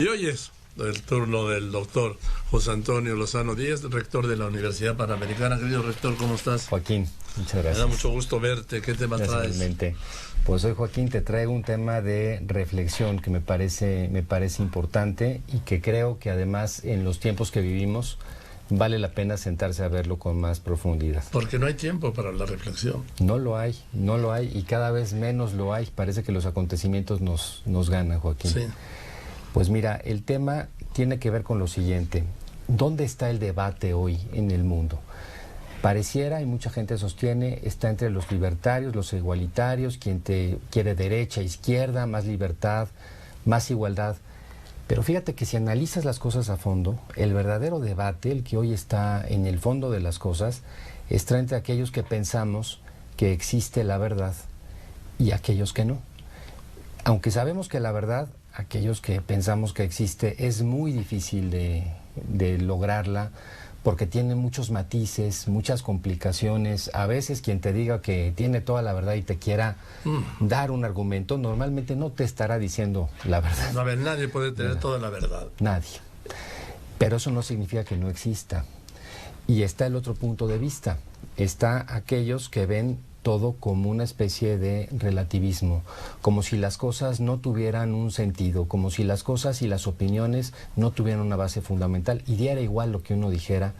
Y hoy es el turno del doctor José Antonio Lozano Díaz, rector de la Universidad Panamericana. Querido rector, ¿cómo estás? Joaquín, muchas gracias. Me da mucho gusto verte. ¿Qué tema traes? Pues hoy, Joaquín, te traigo un tema de reflexión que me parece importante y que creo que además en los tiempos que vivimos vale la pena sentarse a verlo con más profundidad. Porque no hay tiempo para la reflexión. No lo hay y cada vez menos lo hay. Parece que los acontecimientos nos ganan, Joaquín. Sí. Pues mira, el tema tiene que ver con lo siguiente. ¿Dónde está el debate hoy en el mundo? Pareciera, y mucha gente sostiene, está entre los libertarios, los igualitarios, quien te quiere derecha, izquierda, más libertad, más igualdad. Pero fíjate que si analizas las cosas a fondo, el verdadero debate, el que hoy está en el fondo de las cosas, está entre aquellos que pensamos que existe la verdad y aquellos que no. Aunque sabemos que la verdad, aquellos que pensamos que existe, es muy difícil de lograrla, porque tiene muchos matices, muchas complicaciones. A veces quien te diga que tiene toda la verdad y te quiera dar un argumento, normalmente no te estará diciendo la verdad. A ver, nadie puede tener toda la verdad. Nadie. Pero eso no significa que no exista. Y está el otro punto de vista. Está aquellos que ven todo como una especie de relativismo, como si las cosas no tuvieran un sentido, como si las cosas y las opiniones no tuvieran una base fundamental, y diera igual lo que uno dijera,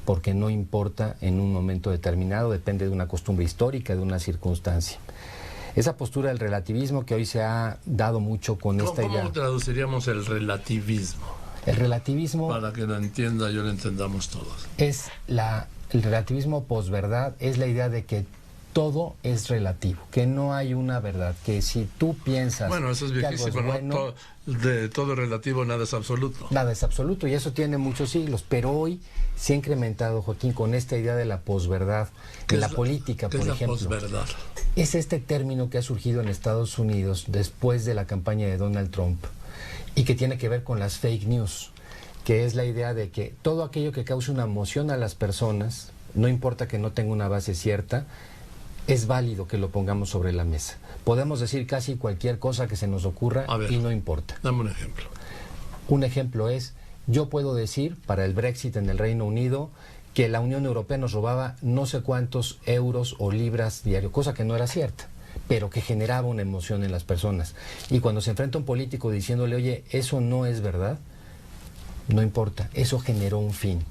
porque no importa en un momento determinado, depende de una costumbre histórica, de una circunstancia. Esa postura del relativismo que hoy se ha dado mucho con esta idea. ¿Cómo traduciríamos el relativismo? El relativismo, para que lo entienda yo, lo entendamos todos. El relativismo posverdad es la idea de que todo es relativo, que no hay una verdad, que si tú piensas... Bueno, eso es viejísimo, ¿no? De todo relativo, nada es absoluto. Nada es absoluto, y eso tiene muchos siglos, pero hoy se ha incrementado, Joaquín, con esta idea de la posverdad, en la política, por ejemplo. ¿Qué es la posverdad? Es este término que ha surgido en Estados Unidos después de la campaña de Donald Trump, y que tiene que ver con las fake news, que es la idea de que todo aquello que cause una emoción a las personas, no importa que no tenga una base cierta, es válido que lo pongamos sobre la mesa. Podemos decir casi cualquier cosa que se nos ocurra y no importa. Dame un ejemplo. Un ejemplo es, yo puedo decir, para el Brexit en el Reino Unido, que la Unión Europea nos robaba no sé cuántos euros o libras diario, cosa que no era cierta, pero que generaba una emoción en las personas. Y cuando se enfrenta un político diciéndole, oye, eso no es verdad, no importa, eso generó un fin.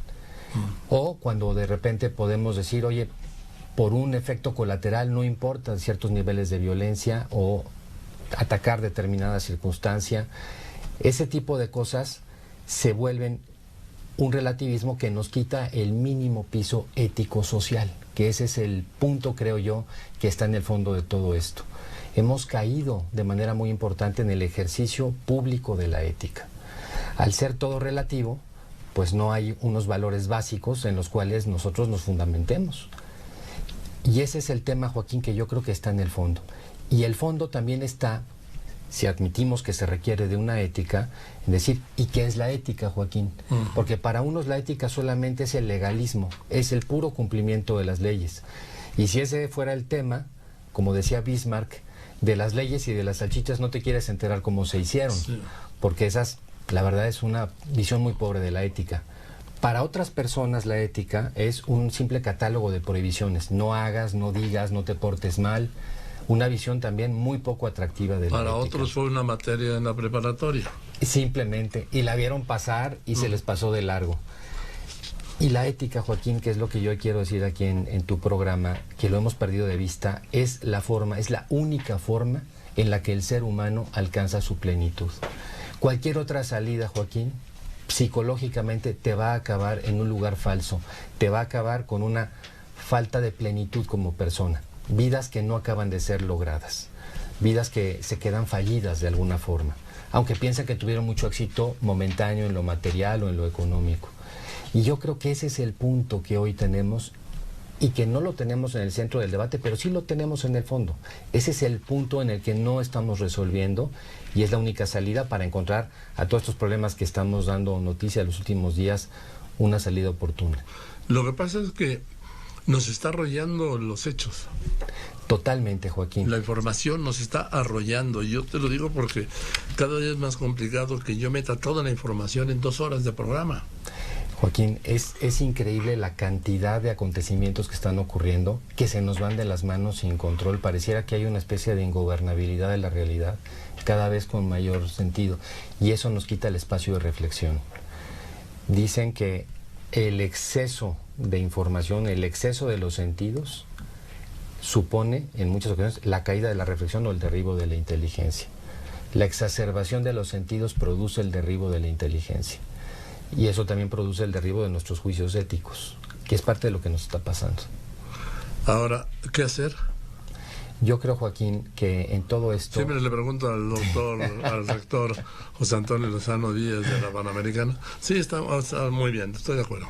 O cuando de repente podemos decir, oye, por un efecto colateral no importa ciertos niveles de violencia o atacar determinada circunstancia, ese tipo de cosas se vuelven un relativismo que nos quita el mínimo piso ético-social, que ese es el punto, creo yo, que está en el fondo de todo esto. Hemos caído de manera muy importante en el ejercicio público de la ética. Al ser todo relativo, pues no hay unos valores básicos en los cuales nosotros nos fundamentemos. Y ese es el tema, Joaquín, que yo creo que está en el fondo. Y el fondo también está, si admitimos que se requiere de una ética, es decir, ¿y qué es la ética, Joaquín? Porque para unos la ética solamente es el legalismo, es el puro cumplimiento de las leyes. Y si ese fuera el tema, como decía Bismarck, de las leyes y de las salchichas no te quieres enterar cómo se hicieron, porque esas, la verdad, es una visión muy pobre de la ética. Para otras personas la ética es un simple catálogo de prohibiciones. No hagas, no digas, no te portes mal. Una visión también muy poco atractiva de la ética. Para otros fue una materia en la preparatoria. Simplemente. Y la vieron pasar y se les pasó de largo. Y la ética, Joaquín, que es lo que yo quiero decir aquí en tu programa, que lo hemos perdido de vista, es la única forma en la que el ser humano alcanza su plenitud. Cualquier otra salida, Joaquín, psicológicamente te va a acabar en un lugar falso, te va a acabar con una falta de plenitud como persona, vidas que no acaban de ser logradas, vidas que se quedan fallidas de alguna forma, aunque piensan que tuvieron mucho éxito momentáneo en lo material o en lo económico. Y yo creo que ese es el punto que hoy tenemos y que no lo tenemos en el centro del debate, pero sí lo tenemos en el fondo. Ese es el punto en el que no estamos resolviendo y es la única salida para encontrar a todos estos problemas que estamos dando noticia los últimos días, una salida oportuna. Lo que pasa es que nos está arrollando los hechos. Totalmente, Joaquín. La información nos está arrollando. Yo te lo digo porque cada día es más complicado que yo meta toda la información en 2 horas de programa. Joaquín, es increíble la cantidad de acontecimientos que están ocurriendo, que se nos van de las manos sin control. Pareciera que hay una especie de ingobernabilidad de la realidad, cada vez con mayor sentido. Y eso nos quita el espacio de reflexión. Dicen que el exceso de información, el exceso de los sentidos, supone en muchas ocasiones la caída de la reflexión o el derribo de la inteligencia. La exacerbación de los sentidos produce el derribo de la inteligencia. Y eso también produce el derribo de nuestros juicios éticos, que es parte de lo que nos está pasando. Ahora, ¿qué hacer? Yo creo, Joaquín, que en todo esto... Siempre le pregunto al doctor, al rector José Antonio Lozano Díaz de la Panamericana. Sí, está muy bien, estoy de acuerdo.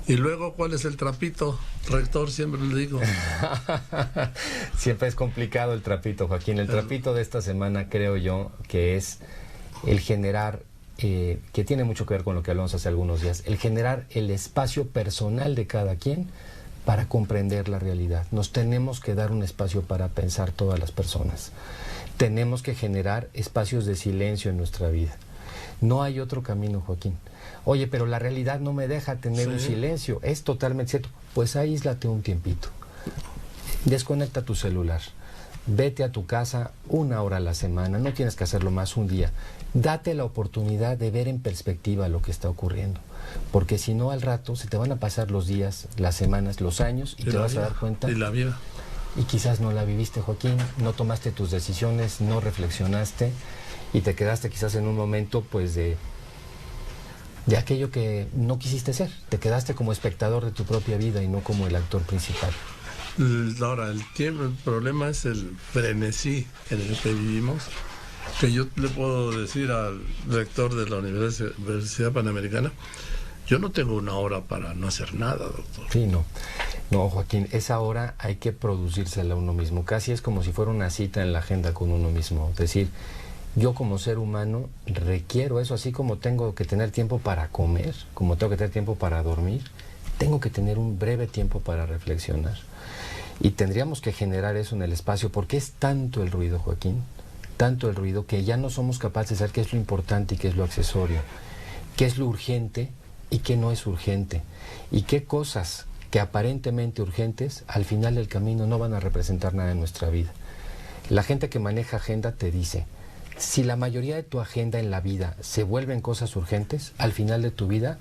Y luego, ¿cuál es el trapito, rector? Siempre le digo. Siempre es complicado el trapito, Joaquín. El trapito de esta semana creo yo que es el generar, que tiene mucho que ver con lo que hablamos hace algunos días, el generar el espacio personal de cada quien para comprender la realidad. Nos tenemos que dar un espacio para pensar todas las personas. Tenemos que generar espacios de silencio en nuestra vida. No hay otro camino, Joaquín. Oye, pero la realidad no me deja tener un silencio. Es totalmente cierto. Pues aíslate un tiempito. Desconecta tu celular. Vete a tu casa 1 hora a la semana. No tienes que hacerlo más, un día. Date la oportunidad de ver en perspectiva lo que está ocurriendo. Porque si no, al rato se te van a pasar los días, las semanas, los años y te vas a dar cuenta. Y la vida. Y quizás no la viviste, Joaquín. No tomaste tus decisiones, no reflexionaste y te quedaste quizás en un momento pues de aquello que no quisiste ser. Te quedaste como espectador de tu propia vida y no como el actor principal. Ahora, el problema es el frenesí en el que vivimos, que yo le puedo decir al rector de la Universidad Panamericana, yo no tengo 1 hora para no hacer nada, doctor. Sí, no. No, Joaquín, esa hora hay que producírsela a uno mismo. Casi es como si fuera una cita en la agenda con uno mismo. Es decir, yo como ser humano requiero eso, así como tengo que tener tiempo para comer, como tengo que tener tiempo para dormir, tengo que tener un breve tiempo para reflexionar. Y tendríamos que generar eso en el espacio, porque es tanto el ruido, Joaquín, tanto el ruido, que ya no somos capaces de saber qué es lo importante y qué es lo accesorio, qué es lo urgente y qué no es urgente, y qué cosas que aparentemente urgentes al final del camino no van a representar nada en nuestra vida. La gente que maneja agenda te dice, si la mayoría de tu agenda en la vida se vuelven cosas urgentes, al final de tu vida,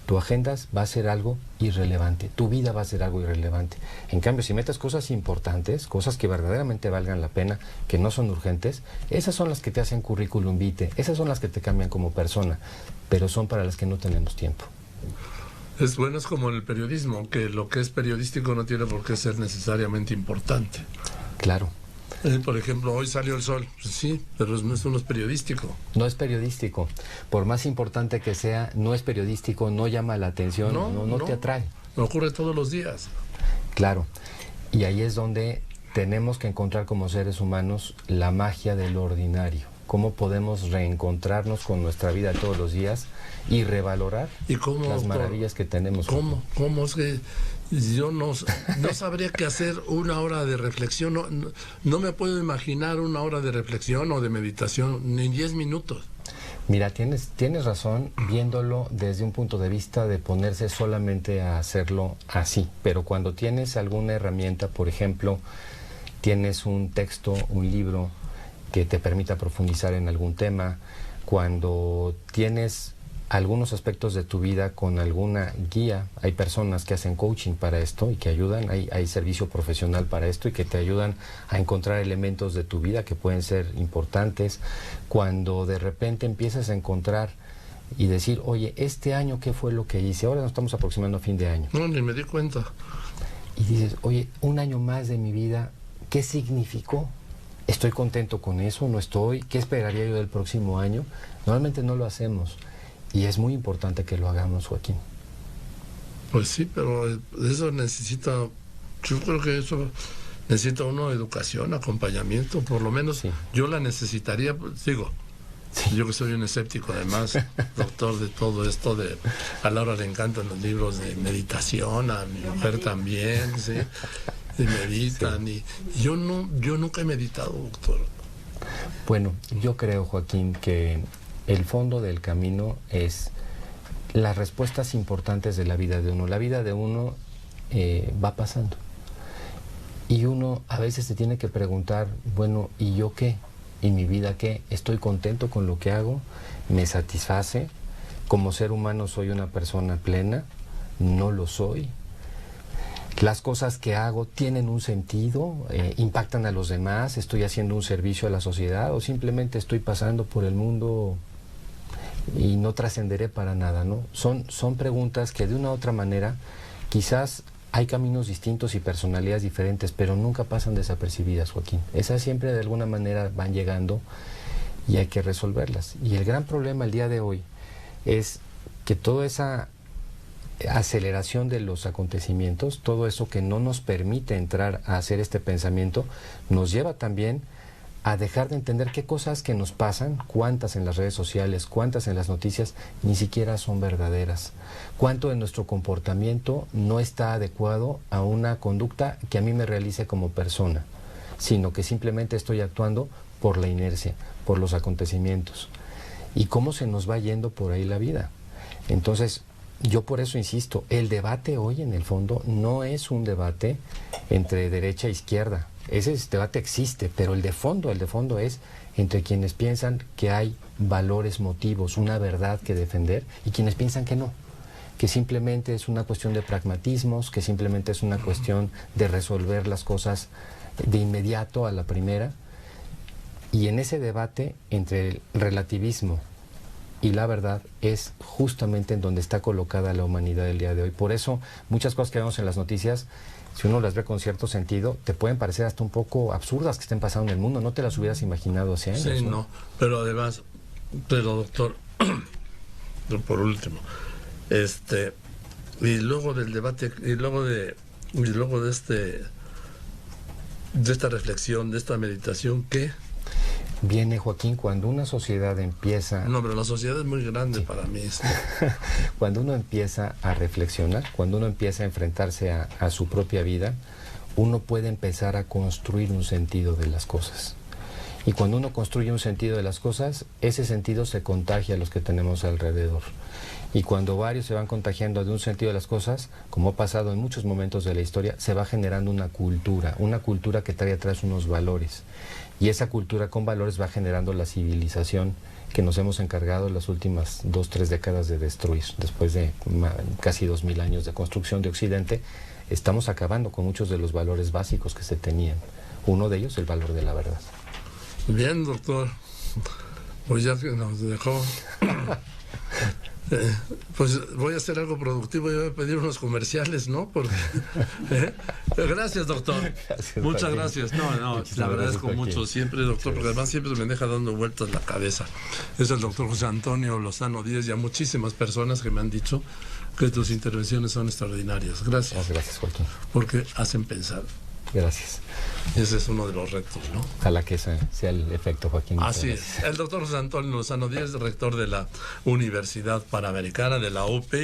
tu agenda va a ser algo irrelevante, tu vida va a ser algo irrelevante. En cambio, si metes cosas importantes, cosas que verdaderamente valgan la pena, que no son urgentes, esas son las que te hacen currículum vitae, esas son las que te cambian como persona, pero son para las que no tenemos tiempo. Es bueno, es como en el periodismo, que lo que es periodístico no tiene por qué ser necesariamente importante. Claro. Por ejemplo, hoy salió el sol. Pues sí, pero eso no es periodístico. No es periodístico. Por más importante que sea, no es periodístico, no llama la atención, no te atrae. Ocurre todos los días. Claro. Y ahí es donde tenemos que encontrar como seres humanos la magia del ordinario. Cómo podemos reencontrarnos con nuestra vida todos los días y revalorar las maravillas que tenemos. ¿Cómo es que yo no sabría qué hacer 1 hora de reflexión? No me puedo imaginar 1 hora de reflexión o de meditación, ni 10 minutos. Mira, tienes razón viéndolo desde un punto de vista de ponerse solamente a hacerlo así. Pero cuando tienes alguna herramienta, por ejemplo, tienes un texto, un libro que te permita profundizar en algún tema, cuando tienes algunos aspectos de tu vida con alguna guía, hay personas que hacen coaching para esto y que ayudan, hay servicio profesional para esto y que te ayudan a encontrar elementos de tu vida que pueden ser importantes, cuando de repente empiezas a encontrar y decir, oye, este año ¿qué fue lo que hice? Ahora nos estamos aproximando a fin de año. No, ni me di cuenta. Y dices, oye, 1 año más de mi vida, ¿qué significó? ¿Estoy contento con eso? ¿No estoy? ¿Qué esperaría yo del próximo año? Normalmente no lo hacemos y es muy importante que lo hagamos, Joaquín. Pues sí, pero eso necesita, yo creo que eso necesita uno educación, acompañamiento, por lo menos sí. Yo la necesitaría, digo, sí. Yo que soy un escéptico además, doctor de todo esto, a Laura le encantan los libros de meditación, a mi mujer también, ¿sí? y meditan. Sí. Y yo nunca he meditado, doctor. Bueno, yo creo, Joaquín, que el fondo del camino es las respuestas importantes de la vida de uno. La vida de uno va pasando. Y uno a veces se tiene que preguntar, bueno, ¿y yo qué? ¿Y mi vida qué? ¿Estoy contento con lo que hago? ¿Me satisface? ¿Como ser humano soy una persona plena? ¿No lo soy? ¿Las cosas que hago tienen un sentido? ¿Impactan a los demás? ¿Estoy haciendo un servicio a la sociedad? ¿O simplemente estoy pasando por el mundo y no trascenderé para nada, ¿no? Son preguntas que de una u otra manera quizás hay caminos distintos y personalidades diferentes, pero nunca pasan desapercibidas, Joaquín. Esas siempre de alguna manera van llegando y hay que resolverlas. Y el gran problema el día de hoy es que toda esa aceleración de los acontecimientos, todo eso que no nos permite entrar a hacer este pensamiento, nos lleva también a dejar de entender qué cosas que nos pasan, cuántas en las redes sociales, cuántas en las noticias, ni siquiera son verdaderas. Cuánto de nuestro comportamiento no está adecuado a una conducta que a mí me realice como persona, sino que simplemente estoy actuando por la inercia, por los acontecimientos. Y cómo se nos va yendo por ahí la vida. Entonces, yo por eso insisto, el debate hoy en el fondo no es un debate entre derecha e izquierda. Ese debate existe, pero el de fondo es entre quienes piensan que hay valores, motivos, una verdad que defender y quienes piensan que no, que simplemente es una cuestión de pragmatismos, que simplemente es una cuestión de resolver las cosas de inmediato a la primera. Y en ese debate entre el relativismo y la verdad es justamente en donde está colocada la humanidad el día de hoy. Por eso muchas cosas que vemos en las noticias, si uno las ve con cierto sentido, te pueden parecer hasta un poco absurdas que estén pasando en el mundo. No te las hubieras imaginado hace años. Sí, no. Pero además, doctor, por último, y luego del debate, y luego de esta reflexión, de esta meditación, ¿qué? Viene, Joaquín, cuando una sociedad empieza... No, pero la sociedad es muy grande para mí. Cuando uno empieza a reflexionar, cuando uno empieza a enfrentarse a su propia vida, uno puede empezar a construir un sentido de las cosas. Y cuando uno construye un sentido de las cosas, ese sentido se contagia a los que tenemos alrededor. Y cuando varios se van contagiando de un sentido de las cosas, como ha pasado en muchos momentos de la historia, se va generando una cultura que trae atrás unos valores. Y esa cultura con valores va generando la civilización que nos hemos encargado en las últimas 2-3 décadas de destruir. Después de casi 2000 años de construcción de Occidente, estamos acabando con muchos de los valores básicos que se tenían. Uno de ellos, el valor de la verdad. Bien, doctor. Pues ya que nos dejó... pues voy a hacer algo productivo y voy a pedir unos comerciales, ¿no? Porque, Gracias, doctor. Gracias, muchas gracias. No, le agradezco mucho siempre, doctor, porque además siempre me deja dando vueltas la cabeza. Es el doctor José Antonio Lozano Díez y a muchísimas personas que me han dicho que tus intervenciones son extraordinarias. Gracias. Gracias, Joaquín. Porque hacen pensar. Gracias. Ese es uno de los retos, ¿no? Ojalá que ese sea el efecto, Joaquín. Así es. El doctor José Antonio Lozano Díez, rector de la Universidad Panamericana, de la UP.